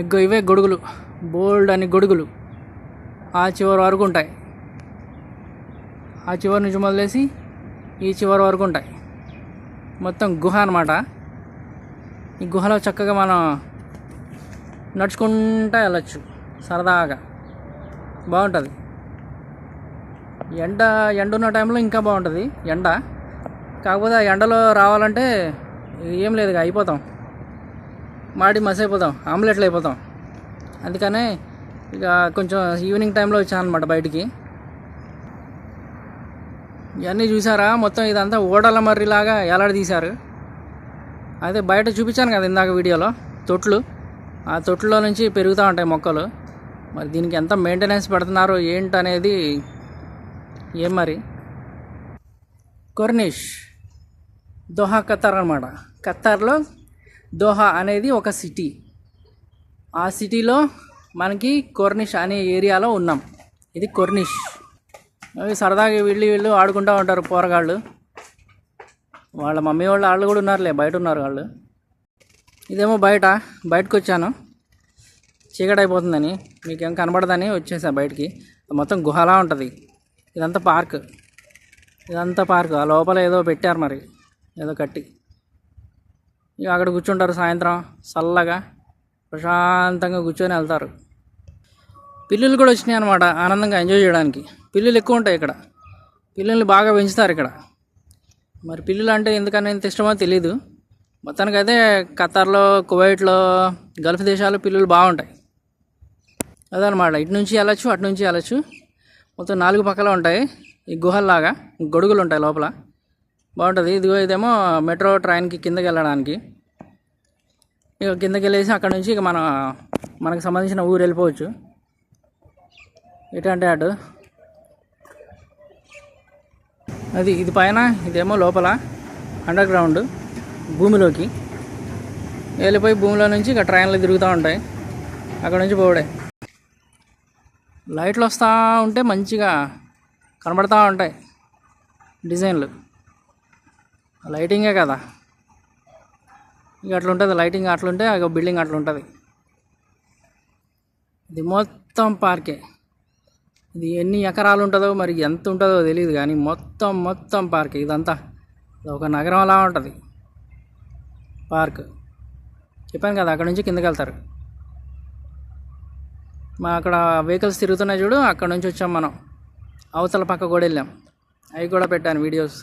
ఇవే గొడుగులు, బోల్డ్ అని గొడుగులు ఆ చివరి వరకు ఉంటాయి. ఆ చివరి నుంచి మొదలేసి ఈ చివరి వరకు ఉంటాయి. మొత్తం గుహ అన్నమాట. ఈ గుహలో చక్కగా మనం నడుచుకుంటూ వెళ్ళచ్చు సరదాగా, బాగుంటుంది. ఎండ ఉన్న టైంలో ఇంకా బాగుంటుంది ఎండ. కాకపోతే ఆ ఎండలో రావాలంటే ఏం లేదు, అయిపోతాం, మాడి మసి అయిపోతాం, ఆమ్లెట్లు అయిపోతాం. అందుకనే ఇక కొంచెం ఈవినింగ్ టైంలో వచ్చాను అనమాట బయటికి. ఇవన్నీ చూసారా, మొత్తం ఇదంతా ఓడల మర్రిలాగా ఎలాడదీశారు. అదే బయట చూపించాను కదా ఇందాక వీడియోలో, తొట్లు. ఆ తొట్టులో నుంచి పెరుగుతూ ఉంటాయి మొక్కలు. మరి దీనికి ఎంత మెయింటెనెన్స్ పెడుతున్నారో ఏంటనేది ఏం మరి. కొర్నిష్, దోహా ఖతార్ అనమాట. ఖతార్లో దోహా అనేది ఒక సిటీ. ఆ సిటీలో మనకి కొర్నిష్ అనే ఏరియాలో ఉన్నాం. ఇది కొర్నిష్. అవి సరదాగా వీళ్ళు ఆడుకుంటూ ఉంటారు పోరగాళ్ళు. వాళ్ళ మమ్మీ వాళ్ళు కూడా ఉన్నారులే, బయట ఉన్నారు వాళ్ళు. ఇదేమో బయటకు వచ్చాను, చీకటి అయిపోతుందని, మీకేం కనబడదని వచ్చేసా బయటికి. మొత్తం గుహలా ఉంటుంది. ఇదంతా పార్క్. ఆ లోపల ఏదో పెట్టారు మరి, ఏదో కట్టి. ఇక అక్కడ కూర్చుంటారు సాయంత్రం చల్లగా ప్రశాంతంగా కూర్చొని వెళ్తారు. పిల్లులు కూడా వచ్చినాయి అనమాట ఆనందంగా ఎంజాయ్ చేయడానికి. పిల్లులు ఎక్కువ ఉంటాయి ఇక్కడ, పిల్లుల్ని బాగా పెంచుతారు ఇక్కడ. మరి పిల్లులు అంటే ఎందుకని ఎంత ఇష్టమో తెలీదు. మొత్తానికైతే ఖతార్లో, కువైట్లో, గల్ఫ్ దేశాలు పిల్లులు బాగుంటాయి. అదనమాట. ఇటు నుంచి వెళ్ళచ్చు, అటు నుంచి వెళ్ళచ్చు. మొత్తం 4 పక్కల ఉంటాయి ఈ గుహల్లాగా, గొడుగులు ఉంటాయి లోపల. బాగుంటుంది. ఇదేమో మెట్రో ట్రైన్కి కిందకి వెళ్ళడానికి. ఇక కిందకి వెళ్ళేసి అక్కడ నుంచి ఇక మనకు సంబంధించిన ఊరు వెళ్ళిపోవచ్చు. ఎటు అంటే అటు. ఇది పైన, ఇదేమో లోపల అండర్ గ్రౌండ్, భూమిలోకి వెళ్ళిపోయి భూమిలో నుంచి ఇక ట్రైన్లు తిరుగుతూ ఉంటాయి. అక్కడ నుంచి పోవడే. లైట్లు వస్తూ ఉంటే మంచిగా కనబడతూ ఉంటాయి డిజైన్లు. లైటింగే కదా, ఇక అట్లుంటుంది లైటింగ్. అట్లుంటే ఇక బిల్డింగ్ అట్లుంటుంది. ఇది మొత్తం పార్కే. ఇది ఎన్ని ఎకరాలు ఉంటుందో మరి, ఎంత ఉంటుందో తెలియదు కానీ మొత్తం పార్కే. ఇదంతా ఒక నగరంలా ఉంటుంది పార్క్. చెప్పాను కదా, అక్కడ నుంచి కిందకి వెళ్తారు. అక్కడ వెహికల్స్ తిరుగుతున్నాయి చూడు, అక్కడ నుంచి వచ్చాం మనం. అవతల పక్క కూడా వెళ్ళాం, అవి కూడా పెట్టాను వీడియోస్.